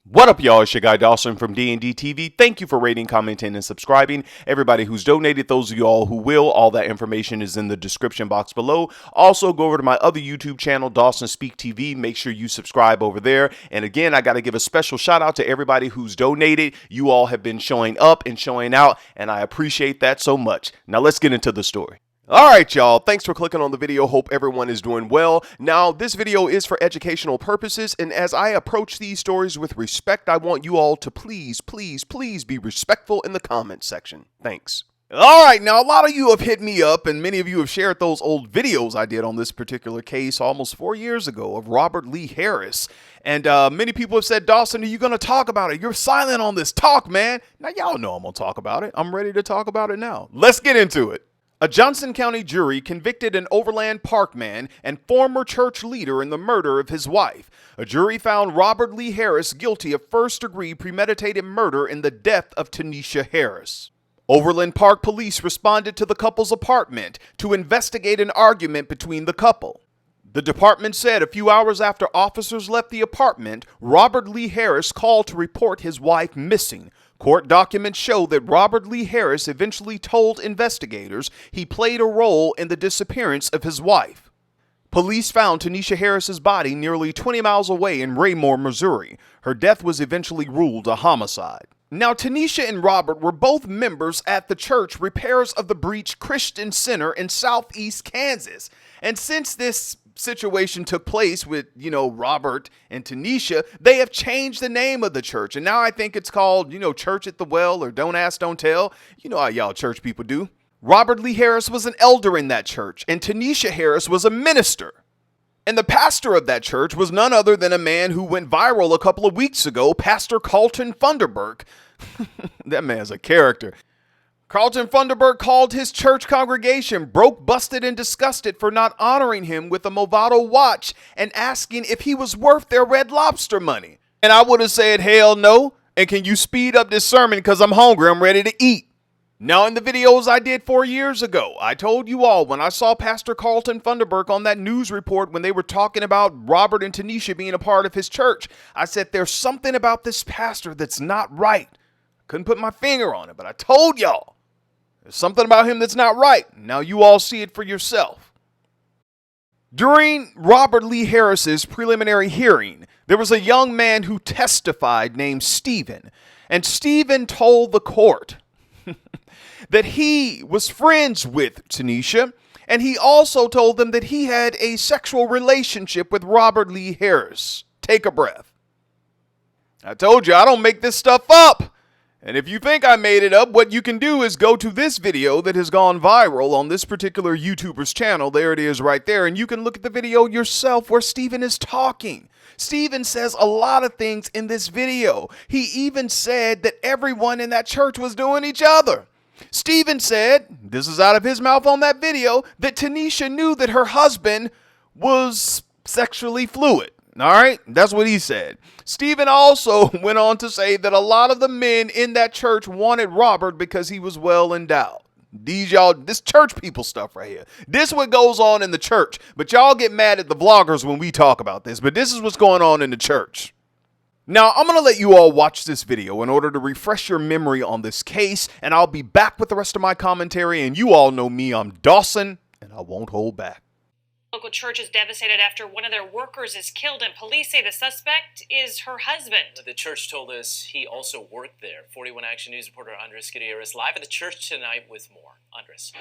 What up, y'all? It's your guy Dawson from D&D TV. Thank you for rating, commenting, and subscribing. Everybody who's donated, those of y'all who will, all that information is in the description box below. Also, go over to my other YouTube channel, Dawson Speaks TV. Make sure you subscribe over there. And again, I got to give a special shout out to everybody who's donated. You all have been showing up and showing out, and I appreciate that so much. Now, let's get into the story. Alright y'all, thanks for clicking on the video. Hope everyone is doing well. Now, this video is for educational purposes, and as I approach these stories with respect, I want you all to please be respectful in the comment section. Thanks. Alright, now a lot of you have hit me up, and many of you have shared those old videos I did on this particular case almost 4 years ago of Robert Lee Harris. And many people have said, Dawson, are you going to talk about it? You're silent on this. Talk, man. Now, y'all know I'm going to talk about it. I'm ready to talk about it now. Let's get into it. A Johnson County jury convicted an Overland Park man and former church leader in the murder of his wife. A jury found Robert Lee Harris guilty of first-degree premeditated murder in the death of Tanisha Harris. Overland Park police responded to the couple's apartment to investigate an argument between the couple. The department said a few hours after officers left the apartment, Robert Lee Harris called to report his wife missing. Court documents show that Robert Lee Harris eventually told investigators he played a role in the disappearance of his wife. Police found Tanisha Harris's body nearly 20 miles away in Raymore, Missouri. Her death was eventually ruled a homicide. Now, Tanisha and Robert were both members at the church Repairs of the Breach Christian Center in southeast Kansas. And since this situation took place with, Robert and Tanisha, they have changed the name of the church. And now I think it's called, Church at the Well or Don't Ask, Don't Tell. You know how y'all church people do. Robert Lee Harris was an elder in that church, and Tanisha Harris was a minister. And the pastor of that church was none other than a man who went viral a couple of weeks ago, Pastor Carlton Funderburk. That man's a character. Carlton Funderburk called his church congregation broke, busted, and disgusted for not honoring him with a Movado watch and asking if he was worth their Red Lobster money. And I would have said, hell no. And can you speed up this sermon because I'm hungry, I'm ready to eat. Now, in the videos I did 4 years ago, I told you all when I saw Pastor Carlton Funderburk on that news report when they were talking about Robert and Tanisha being a part of his church, I said there's something about this pastor that's not right. Couldn't put my finger on it, but I told y'all. There's something about him that's not right. Now you all see it for yourself. During Robert Lee Harris's preliminary hearing, there was a young man who testified named Stephen. And Stephen told the court that he was friends with Tanisha. And he also told them that he had a sexual relationship with Robert Lee Harris. Take a breath. I told you, I don't make this stuff up. And if you think I made it up, what you can do is go to this video that has gone viral on this particular YouTuber's channel. There it is right there. And you can look at the video yourself where Stephen is talking. Stephen says a lot of things in this video. He even said that everyone in that church was doing each other. Stephen said, this is out of his mouth on that video, that Tanisha knew that her husband was sexually fluid. All right, that's what he said. Stephen also went on to say that a lot of the men in that church wanted Robert because he was well endowed. This church people stuff right here. This what goes on in the church. But y'all get mad at the vloggers when we talk about this. But this is what's going on in the church. Now, I'm going to let you all watch this video in order to refresh your memory on this case. And I'll be back with the rest of my commentary. And you all know me, I'm Dawson, and I won't hold back. Local church is devastated after one of their workers is killed, and police say the suspect is her husband. The church told us he also worked there. 41 Action News reporter Andres Gutierrez live at the church tonight with more. Andres.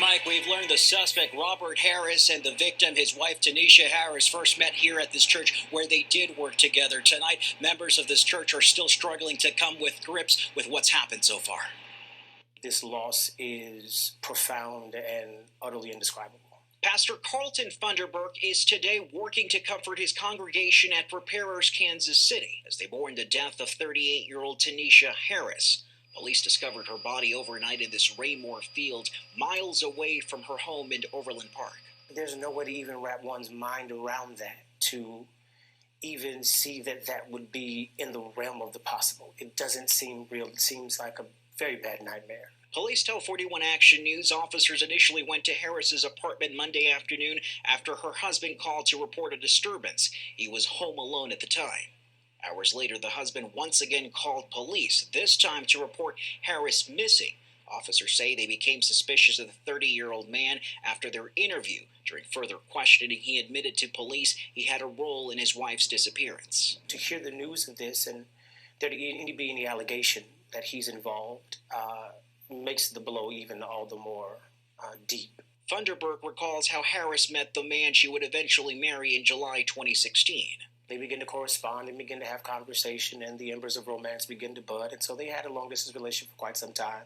Mike, we've learned the suspect, Robert Harris, and the victim, his wife, Tanisha Harris, first met here at this church where they did work together. Tonight, members of this church are still struggling to come with grips with what's happened so far. This loss is profound and utterly indescribable. Pastor Carlton Funderburk is today working to comfort his congregation at Repairers, Kansas City, as they mourn the death of 38-year-old Tanisha Harris. Police discovered her body overnight in this Raymore field, miles away from her home in Overland Park. There's no way to even wrap one's mind around that, to even see that that would be in the realm of the possible. It doesn't seem real. It seems like a very bad nightmare. Police tell 41 Action News officers initially went to Harris's apartment Monday afternoon after her husband called to report a disturbance. He was home alone at the time. Hours later, the husband once again called police, this time to report Harris missing. Officers say they became suspicious of the 30-year-old man after their interview. During further questioning, he admitted to police he had a role in his wife's disappearance. To hear the news of this and there to be any allegation that he's involved makes the blow even all the more deep. Funderburk recalls how Harris met the man she would eventually marry in July 2016. They begin to correspond and begin to have conversation, and the embers of romance begin to bud. And so they had a long-distance relationship for quite some time.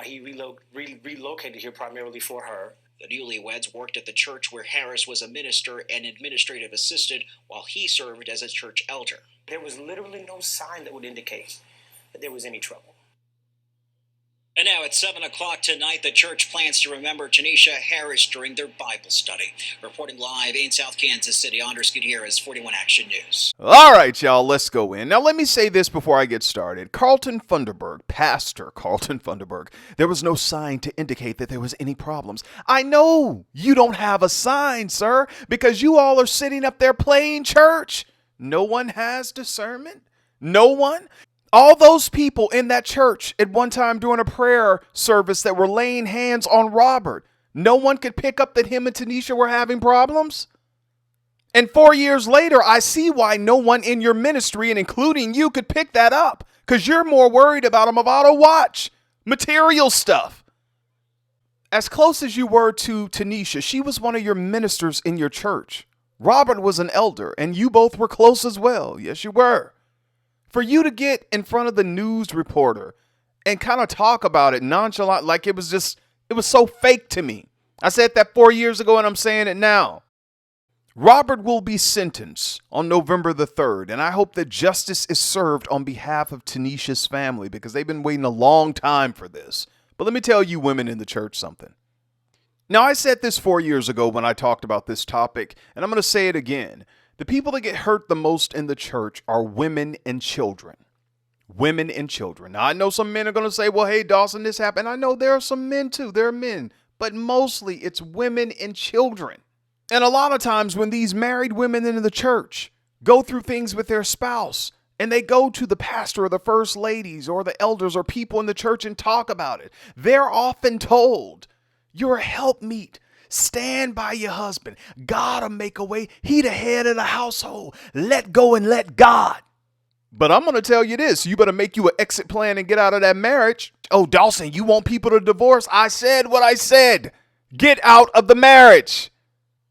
He relocated here primarily for her. The newlyweds worked at the church where Harris was a minister and administrative assistant while he served as a church elder. There was literally no sign that would indicate that there was any trouble. And now at 7 o'clock tonight, the church plans to remember Tanisha Harris during their Bible study. Reporting live in South Kansas City, Andres Gutierrez, 41 Action News. All right, y'all, let's go in. Now, let me say this before I get started. Pastor Carlton Funderburk, there was no sign to indicate that there was any problems. I know you don't have a sign, sir, because you all are sitting up there playing church. No one has discernment? No one? All those people in that church at one time during a prayer service that were laying hands on Robert, no one could pick up that him and Tanisha were having problems? And 4 years later, I see why no one in your ministry, and including you, could pick that up, because you're more worried about a Movado watch, material stuff. As close as you were to Tanisha, she was one of your ministers in your church. Robert was an elder, and you both were close as well. Yes, you were. For you to get in front of the news reporter and kind of talk about it nonchalant, like it was so fake to me. I said that 4 years ago and I'm saying it now. Robert will be sentenced on November the 3rd, and I hope that justice is served on behalf of Tanisha's family because they've been waiting a long time for this. But let me tell you women in the church something. Now, I said this 4 years ago when I talked about this topic, and I'm going to say it again. The people that get hurt the most in the church are women and children. Women and children. Now, I know some men are going to say, well, hey, Dawson, this happened. I know there are some men too. There are men. But mostly it's women and children. And a lot of times when these married women in the church go through things with their spouse and they go to the pastor or the first ladies or the elders or people in the church and talk about it, they're often told, you're a helpmeet. Stand by your husband. God'll make a way. He the head of the household. Let go and let God. But I'm going to tell you this. You better make you an exit plan and get out of that marriage. Oh, Dawson, you want people to divorce? I said what I said. Get out of the marriage.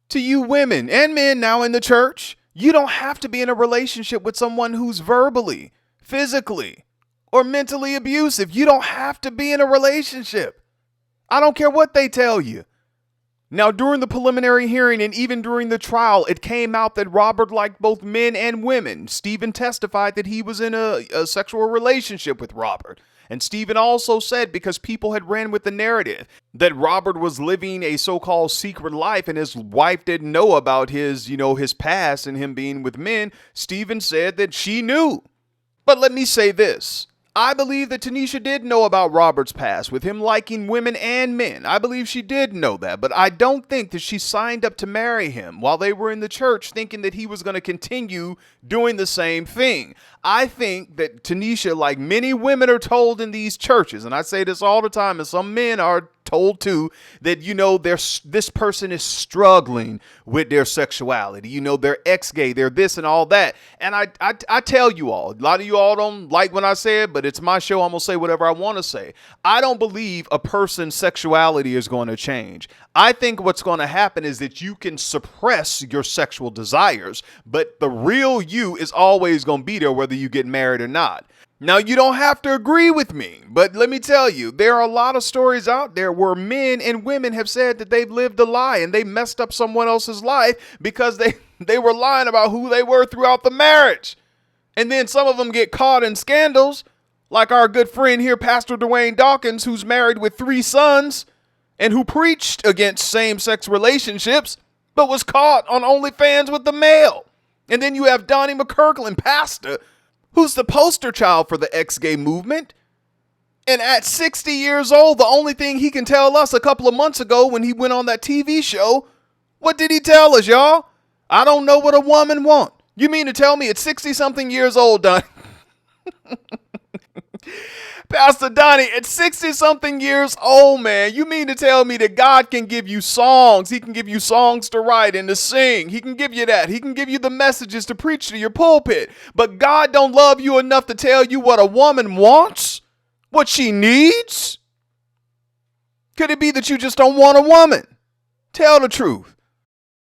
To you women and men now in the church, you don't have to be in a relationship with someone who's verbally, physically, or mentally abusive. You don't have to be in a relationship. I don't care what they tell you. Now, during the preliminary hearing and even during the trial, it came out that Robert liked both men and women. Stephen testified that he was in a sexual relationship with Robert. And Stephen also said, because people had ran with the narrative that Robert was living a so-called secret life and his wife didn't know about his past and him being with men, Stephen said that she knew. But let me say this. I believe that Tanisha did know about Robert's past with him liking women and men. I believe she did know that, but I don't think that she signed up to marry him while they were in the church thinking that he was going to continue doing the same thing. I think that Tanisha, like many women are told in these churches, and I say this all the time, and some men are told too, that, this person is struggling with their sexuality. They're ex-gay, they're this and all that. And I tell you all, a lot of you all don't like when I say it, but it's my show. I'm going to say whatever I want to say. I don't believe a person's sexuality is going to change. I think what's going to happen is that you can suppress your sexual desires, but the real you is always going to be there whether you get married or not. Now, you don't have to agree with me, but let me tell you, there are a lot of stories out there where men and women have said that they've lived a lie and they messed up someone else's life because they were lying about who they were throughout the marriage. And then some of them get caught in scandals, like our good friend here, Pastor Dwayne Dawkins, who's married with 3 sons and who preached against same-sex relationships, but was caught on OnlyFans with the male. And then you have Donnie McKirkland, pastor, who's the poster child for the ex-gay movement. And at 60 years old, the only thing he can tell us a couple of months ago when he went on that TV show, what did he tell us, y'all? I don't know what a woman wants. You mean to tell me at 60-something years old, Donnie? Pastor Donnie, at 60-something years old, man, you mean to tell me that God can give you songs? He can give you songs to write and to sing. He can give you that. He can give you the messages to preach to your pulpit. But God don't love you enough to tell you what a woman wants? What she needs? Could it be that you just don't want a woman? Tell the truth.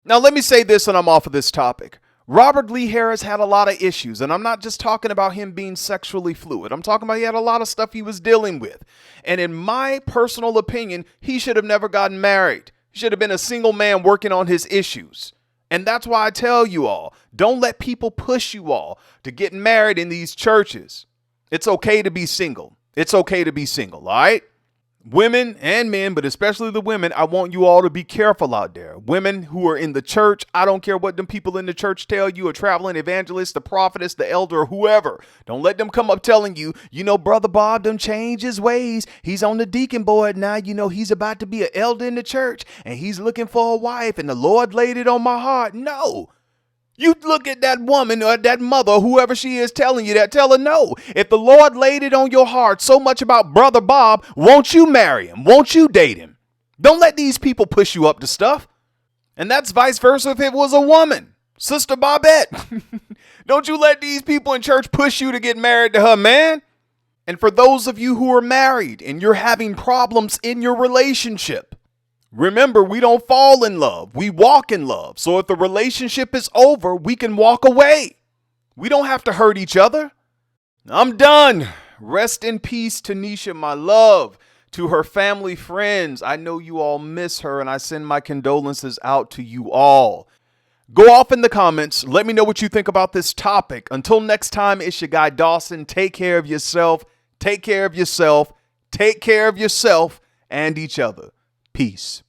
Now, let me say this and I'm off of this topic. Robert Lee Harris had a lot of issues, and I'm not just talking about him being sexually fluid. I'm talking about he had a lot of stuff he was dealing with. And in my personal opinion, he should have never gotten married. He should have been a single man working on his issues. And that's why I tell you all, don't let people push you all to get married in these churches. It's okay to be single. It's okay to be single, all right? Women and men, but especially the women, I want you all to be careful out there. Women who are in the church, I don't care what them people in the church tell you, a traveling evangelist, the prophetess, the elder, or whoever. Don't let them come up telling you, Brother Bob done changed his ways. He's on the deacon board now. He's about to be an elder in the church and he's looking for a wife and the Lord laid it on my heart. No. You look at that woman or that mother, whoever she is telling you that, tell her no. If the Lord laid it on your heart so much about Brother Bob, won't you marry him? Won't you date him? Don't let these people push you up to stuff. And that's vice versa if it was a woman. Sister Bobette, don't you let these people in church push you to get married to her, man. And for those of you who are married and you're having problems in your relationship, remember, we don't fall in love. We walk in love. So if the relationship is over, we can walk away. We don't have to hurt each other. I'm done. Rest in peace, Tanisha, my love. To her family, friends, I know you all miss her, and I send my condolences out to you all. Go off in the comments. Let me know what you think about this topic. Until next time, it's your guy Dawson. Take care of yourself. Take care of yourself. Take care of yourself and each other. Peace.